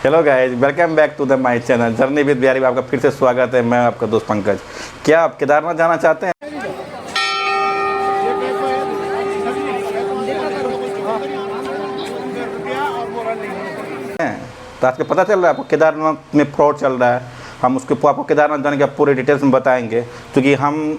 Hello guys, welcome back to the my channel journey with Bihari में आपका फिर से स्वागत है। मैं आपका दोस्त पंकज। क्या आप केदारनाथ जाना चाहते हैं? तो आपको पता चल रहा है आपको केदारनाथ में फ्रॉड चल रहा है। हम उसके आपको केदारनाथ जाने की पूरे डिटेल्स में बताएंगे, क्योंकि हम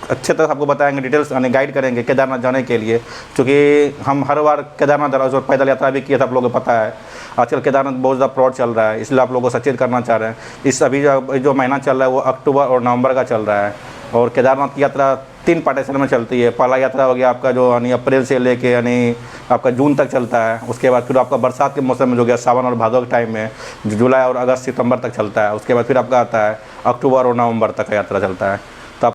अच्छे तरह आपको बताएंगे, डिटेल्स यानी गाइड करेंगे केदारनाथ जाने के लिए। क्योंकि हम हर बार केदारनाथ जा रहे हैं, पैदल यात्रा भी किया था, आप लोगों को पता है। आजकल केदारनाथ बहुत ज़्यादा फ्रॉड चल रहा है, इसलिए आप लोगों को सचेत करना चाह रहे हैं। इस अभी जो महीना चल रहा है वो अक्टूबर और नवंबर का चल रहा है। और केदारनाथ की यात्रा 3 पार्टीशन में चलती है। पहला यात्रा हो गया आपका जो यानी अप्रैल से लेके यानी आपका जून तक चलता है। उसके बाद फिर आपका बरसात के मौसम में जो गया सावन और भादों के टाइम में जुलाई और अगस्त सितंबर तक चलता है। उसके बाद फिर आपका आता है अक्टूबर और नवंबर तक का यात्रा चलता है। तो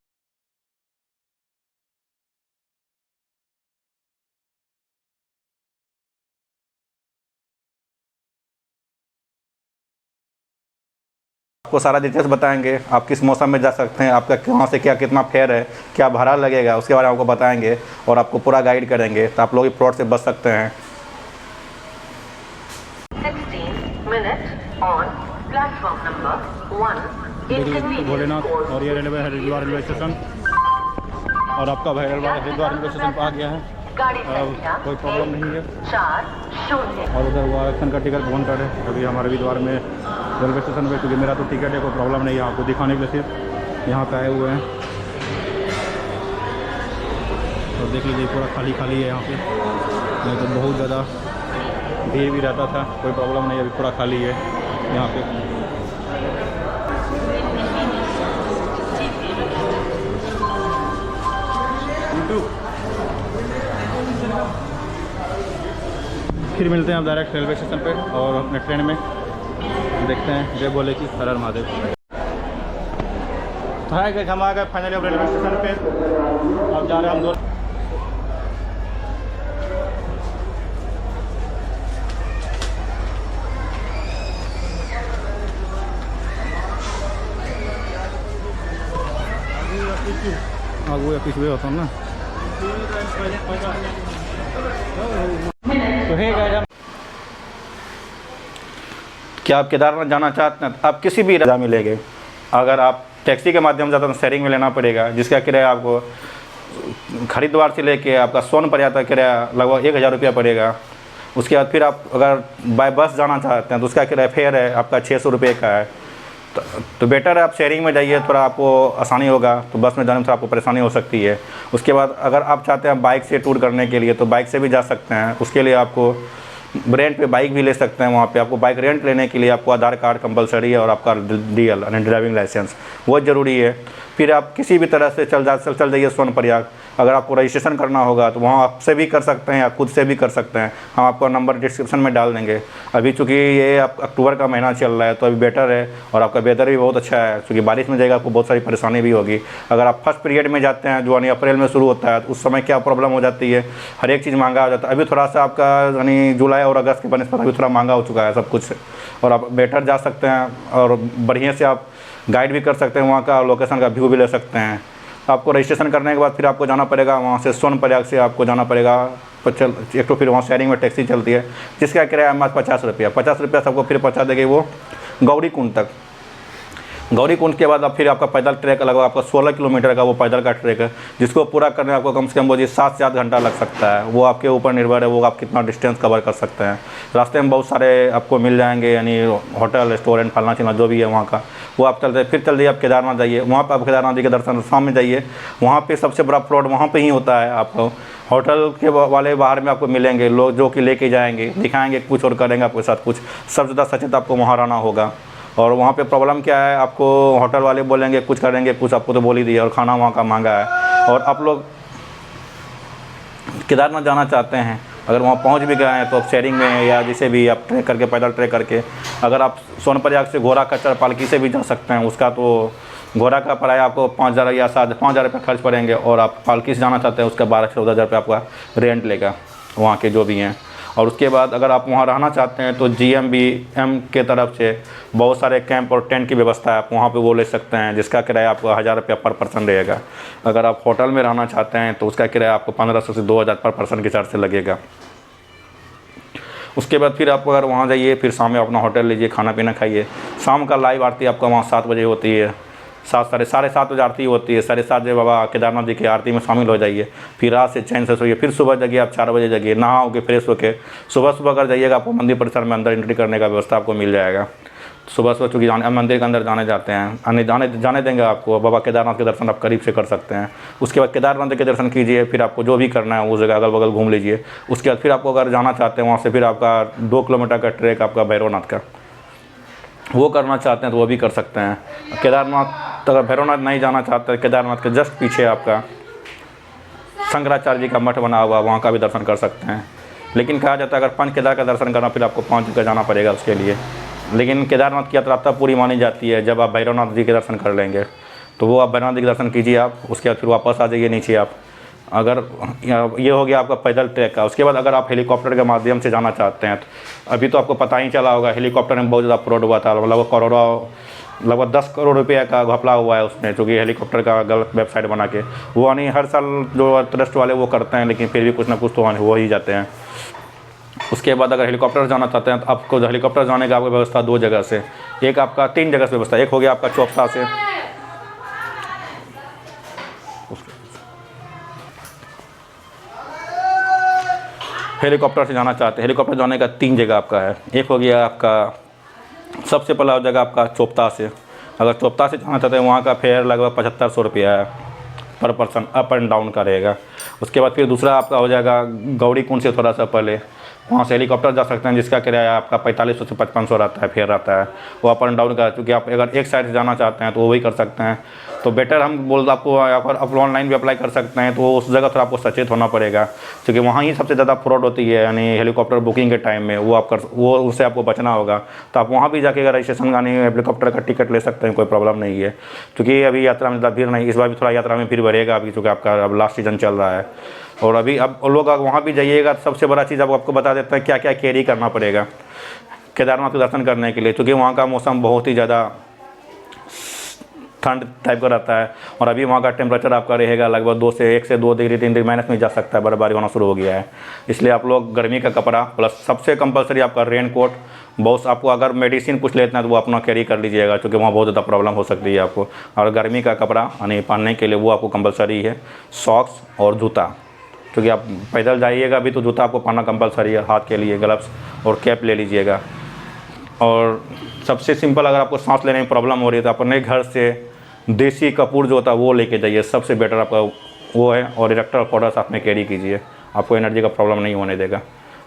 आपको सारा डिटेल्स बताएंगे, आप किस मौसम में जा सकते हैं, आपका कहाँ से क्या कितना फेयर है, क्या भाड़ा लगेगा, उसके बारे में आपको बताएंगे और आपको पूरा गाइड करेंगे, तो आप लोग इस फ्रॉड से बच सकते हैं। 16 minutes on platform number 1 Bholenath. और ये हरिद्वार रेलवे स्टेशन, और आपका हरिद्वार रेलवे स्टेशन पर आ गया है। कोई प्रॉब्लम नहीं है। 4 और उधर वो आरक्षण का टिकट काउंटर है अभी हमारे हरिद्वार में रेलवे स्टेशन पे, क्योंकि मेरा तो टिकट है, कोई प्रॉब्लम नहीं है। आपको दिखाने के लिए सिर्फ यहाँ पे आए हुए हैं। और देख लीजिए पूरा खाली खाली है यहाँ पे, नहीं तो बहुत ज़्यादा भीड़ भी रहता था। कोई प्रॉब्लम नहीं है, अभी पूरा खाली है यहाँ पे। फिर मिलते हैं आप डायरेक्ट रेलवे स्टेशन पे और अपने ट्रेन में देखते हैं। जय बोले कि हर हर महादेव। तो है कि हम आ गए फाइनली अब रेलवे स्टेशन पे। अब जा रहे हैं हम दो। आगू या पीछे होता हूँ ना। तो है गाइस, क्या आप केदारनाथ जाना चाहते हैं? आप किसी भी रास्ते मिलेंगे। अगर आप टैक्सी के माध्यम से जाते हैं तो शेयरिंग में लेना पड़ेगा, जिसका किराया आपको हरिद्वार से लेके आपका सोनप्रयाग तक किराया लगभग 1000 रुपया पड़ेगा। उसके बाद फिर आप अगर बाय बस जाना चाहते हैं तो उसका किराया फेयर है आपका 600 रुपये का है। तो बेटर है आप शेयरिंग में जाइए, थोड़ा आपको आसानी होगा। तो बस में जाने में थोड़ा आपको परेशानी हो सकती है। उसके बाद अगर आप चाहते हैं बाइक से टूर करने के लिए तो बाइक से भी जा सकते हैं। उसके लिए आपको रेंट पे बाइक भी ले सकते हैं। वहाँ पे आपको बाइक रेंट लेने के लिए आपको आधार कार्ड कंपलसरी है और आपका DL यानी ड्राइविंग लाइसेंस वो ज़रूरी है। फिर आप किसी भी तरह से चल जाइए सोनप्रयाग। अगर आपको रजिस्ट्रेशन करना होगा तो वहाँ आपसे भी कर सकते हैं या खुद से भी कर सकते हैं। हम आपका नंबर डिस्क्रिप्शन में डाल देंगे। अभी चूँकि ये अक्टूबर का महीना चल रहा है तो अभी बेटर है और आपका वेदर भी बहुत अच्छा है। क्योंकि बारिश में जाएगा आपको बहुत सारी परेशानी भी होगी। अगर आप फर्स्ट पीरियड में जाते हैं जो यानी अप्रैल में शुरू होता है तो उस समय क्या प्रॉब्लम हो जाती है, हर एक चीज़ महंगा हो जाता है। अभी थोड़ा सा आपका यानी जुलाई और अगस्त के बनस्पत अभी थोड़ा महंगा हो चुका है सब कुछ, और आप बेटर जा सकते हैं और बढ़िया से आप गाइड भी कर सकते हैं। वहाँ का लोकेशन का व्यू भी ले सकते हैं। आपको रजिस्ट्रेशन करने के बाद फिर आपको जाना पड़ेगा वहाँ से सोनप्रयाग से आपको जाना पड़ेगा एक तो फिर वहाँ शेयरिंग में टैक्सी चलती है जिसका किराया हमारे 50 रुपया। 50 रुपया सबको फिर पहुँचा देगी वो गौरी कुंड तक। गौरी कुंड के बाद अब फिर आपका पैदल ट्रैक लगभग आपका 16 किलोमीटर का वो पैदल का ट्रैक है, जिसको पूरा करने में आपको कम से कम वो 7 से 8 घंटा लग सकता है। वो आपके ऊपर निर्भर है, वो आप कितना डिस्टेंस कवर कर सकते हैं। रास्ते में बहुत सारे आपको मिल जाएंगे यानी होटल रेस्टोरेंट फलना चिलना जो भी है वहाँ का, वो आप चलते फिर चल जाइए आप केदारनाथ जाइए। वहाँ पर आप केदारनाथ जी के दर्शन शाम में जाइए। वहाँ पर सबसे बड़ा फ्रॉड वहाँ पर ही होता है। आपको होटल के वाले बाहर में आपको मिलेंगे लोग जो कि लेके जाएंगे, दिखाएंगे कुछ और करेंगे आपके साथ कुछ। सबसे ज़्यादा सचेत आपको वहाँ रहना होगा। और वहाँ पे प्रॉब्लम क्या है, आपको होटल वाले बोलेंगे कुछ करेंगे कुछ, आपको तो बोल ही दिया। और खाना वहाँ का महंगा है। और आप लोग केदारनाथ जाना चाहते हैं, अगर वहाँ पहुँच भी गए हैं तो आप शेयरिंग में या जिसे भी आप ट्रैक करके पैदल ट्रैक करके, अगर आप सोनप्रयाग से घोड़ा खच्चर पालकी से भी जा सकते हैं। उसका तो घोड़ा का किराया आपको 5000 या 5,000 रुपये खर्च पड़ेंगे। और आप पालकी से जाना चाहते हैं उसका 12-14 हज़ार रुपये आपका रेंट लेगा वहाँ के जो भी हैं। और उसके बाद अगर आप वहाँ रहना चाहते हैं तो GMBM के तरफ से बहुत सारे कैंप और टेंट की व्यवस्था है, आप वहाँ पे वो ले सकते हैं, जिसका किराया आपको 1000 रुपया पर पर्सन रहेगा। अगर आप होटल में रहना चाहते हैं तो उसका किराया आपको 1500 से 2000 पर पर्सन के हिसाब से लगेगा। उसके बाद फिर आप अगर वहाँ जाइए, फिर शाम में अपना होटल लीजिए, खाना पीना खाइए। शाम का लाइव आरती आपका वहाँ 7 बजे होती है, 7 साढ़े 7 बजे आरती होती है। 7:30 बजे बाबा केदारनाथ जी की आरती में शामिल हो जाइए। फिर रात से चैन से सोइए, फिर सुबह जगिए आप 4 बजे जगिए, नहा के फ्रेश होके सुबह सुबह अगर जाइएगा, आपको मंदिर परिसर में अंदर एंट्री करने का व्यवस्था आपको मिल जाएगा। सुबह सुबह चूँकि मंदिर के अंदर जाने जाते हैं, जाने देंगे आपको। बाबा केदारनाथ के दर्शन आप करीब से कर सकते हैं। उसके बाद केदारनाथ के दर्शन कीजिए, फिर आपको जो भी करना है वो जगह अगल बगल घूम लीजिए। उसके बाद फिर आपको अगर जाना चाहते हैं वहाँ से, फिर आपका 2 किलोमीटर का ट्रैक आपका भैरवनाथ का, वो करना चाहते हैं तो वो भी कर सकते हैं। केदारनाथ अगर भैरवनाथ नहीं जाना चाहते, केदारनाथ के जस्ट पीछे आपका शंकराचार्य जी का मठ बना हुआ, वहाँ का भी दर्शन कर सकते हैं। लेकिन कहा जाता है अगर पंच केदार का दर्शन करना, फिर आपको 5 जगह जाना पड़ेगा उसके लिए। लेकिन केदारनाथ की यात्रा तब पूरी मानी जाती है जब आप भैरवनाथ जी के दर्शन कर लेंगे। तो वो आप भैरवनाथ जी के दर्शन कीजिए आप, उसके बाद फिर वापस आ जाइए नीचे आप। अगर ये हो गया आपका पैदल ट्रैक का। उसके बाद अगर आप हेलीकॉप्टर के माध्यम से जाना चाहते हैं, तो अभी तो आपको पता ही चला होगा हेलीकॉप्टर में बहुत ज़्यादा फ्रॉड हुआ था। लगभग 10 करोड़ रुपये का घपला हुआ है उसमें, चूँकि हेलीकॉप्टर का गलत वेबसाइट बना के। वो नहीं, हर साल जो ट्रस्ट वाले वो करते हैं, लेकिन फिर भी कुछ ना कुछ तो हो ही जाते हैं। उसके बाद अगर हेलीकॉप्टर जाना चाहते हैं तो आपको हेलीकॉप्टर जाने का आपको व्यवस्था 2 जगह से, एक आपका 3 जगह से व्यवस्था। एक हो गया आपका चोपता से, हेलीकॉप्टर से जाना चाहते हैं, हेलीकॉप्टर जाने का 3 जगह आपका है। एक हो गया आपका सबसे पहला जगह आपका चोपता से। अगर चोपता से जाना चाहते हैं, वहाँ का फेयर लगभग 7500 रुपया है पर पर्सन, अप एंड डाउन का रहेगा। उसके बाद फिर दूसरा आपका हो जाएगा गौरी कुंड से थोड़ा सा पहले, वहाँ से हेलीकॉप्टर जा सकते हैं, जिसका किराया आपका 4500 से 5500 रहता है, फेयर रहता है वो अप एंड डाउन का। क्योंकि आप अगर एक साइड से जाना चाहते हैं तो वो वही कर सकते हैं। तो बेटर हम बोल आपको, अगर आप ऑनलाइन भी अप्लाई कर सकते हैं, तो उस जगह थोड़ा आपको सचेत होना पड़ेगा, क्योंकि वहाँ ही सबसे ज़्यादा फ्रॉड होती है। यानी हेलीकॉप्टर बुकिंग के टाइम में वो उससे आपको बचना होगा। तो आप वहाँ भी जाके अगर रजिस्ट्रेशन यानी हेलीकॉप्टर का टिकट ले सकते हैं, कोई प्रॉब्लम नहीं है। क्योंकि अभी यात्रा में ज़्यादा भीड़ नहीं, इस बार भी थोड़ा यात्रा में भीड़ बढ़ेगा अभी, क्योंकि आपका अब लास्ट सीजन चल रहा है। और अभी अब लोग वहाँ भी जाइएगा, सबसे बड़ा चीज़ आपको बता देते हैं क्या क्या कैरी करना पड़ेगा केदारनाथ के दर्शन करने के लिए। क्योंकि वहाँ का मौसम बहुत ही ज़्यादा ठंड टाइप का रहता है, और अभी वहाँ का टेम्परेचर आपका रहेगा लगभग 1 से 2 डिग्री 3 डिग्री माइनस में जा सकता है, बर्फबारी होना शुरू हो गया है। इसलिए आप लोग गर्मी का कपड़ा प्लस सबसे कंपलसरी आपका रेन कोट, बहुत आपको अगर मेडिसिन कुछ लेते हैं तो वो अपना कैरी कर लीजिएगा, क्योंकि वहाँ बहुत ज़्यादा प्रॉब्लम हो सकती है आपको। और गर्मी का कपड़ा यानी पहनने के लिए वो आपको कंपलसरी है। सॉक्स और जूता, क्योंकि आप पैदल जाइएगा अभी, तो जूता आपको पहनना कंपलसरी है, हाथ के लिए ग्लव्स और कैप ले लीजिएगा। और सबसे सिंपल, अगर आपको सांस लेने में प्रॉब्लम हो रही है तो अपने घर से देसी कपूर जो होता है वो लेके जाइए, सबसे बेटर आपका वो है। और इलेक्ट्रॉल पाउडर साथ में कैरी कीजिए, आपको एनर्जी का प्रॉब्लम नहीं होने देगा।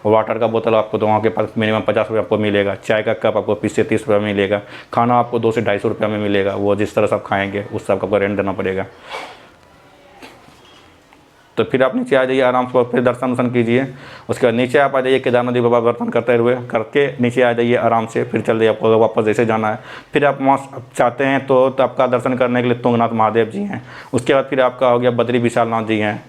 वाटर का बोतल आपको तो वहाँ के पास मिनिमम 50 रुपये आपको मिलेगा। चाय का कप आपको 20 से 30 रुपये मिलेगा। खाना आपको 200 से 250 रुपये में मिलेगा। वो जिस तरह से आप खाएँगे उस सब आपको रेंट देना पड़ेगा। तो फिर आप नीचे आ जाइए, आराम से फिर दर्शन कीजिए। उसके बाद नीचे आप आ जाइए, केदारनाथ जी बाबा दर्शन करते हुए करके नीचे आ जाइए आराम से। फिर चल जाइए, आपको वापस जैसे जाना है। फिर आप वहाँ चाहते हैं तो आपका दर्शन करने के लिए तुंगनाथ महादेव जी हैं। उसके बाद फिर आपका हो गया बद्री विशाल नाथ जी हैं,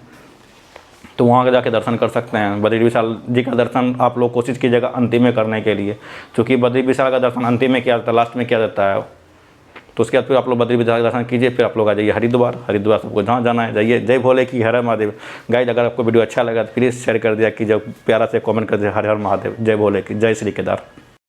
तो वहाँ जाके दर्शन कर सकते हैं। बद्री विशाल जी का दर्शन आप लोग कोशिश कीजिएगा अंतिम में करने के लिए, क्योंकि बद्री विशाल का दर्शन अंतिम में किया जाता है, लास्ट में किया जाता है। तो उसके बाद फिर आप लोग बद्री विशाल का दर्शन कीजिए। फिर आप लोग आ जाइए हरिद्वार। हरिद्वार सबको जहाँ जाना है जाइए। जय भोले की हर हर महादेव। गाइस, अगर आपको वीडियो अच्छा लगा तो प्लीज़ शेयर कर दिया कीजिए, प्यारा से कमेंट कर दिया हर हर महादेव। जय भोले की, जय श्री केदार।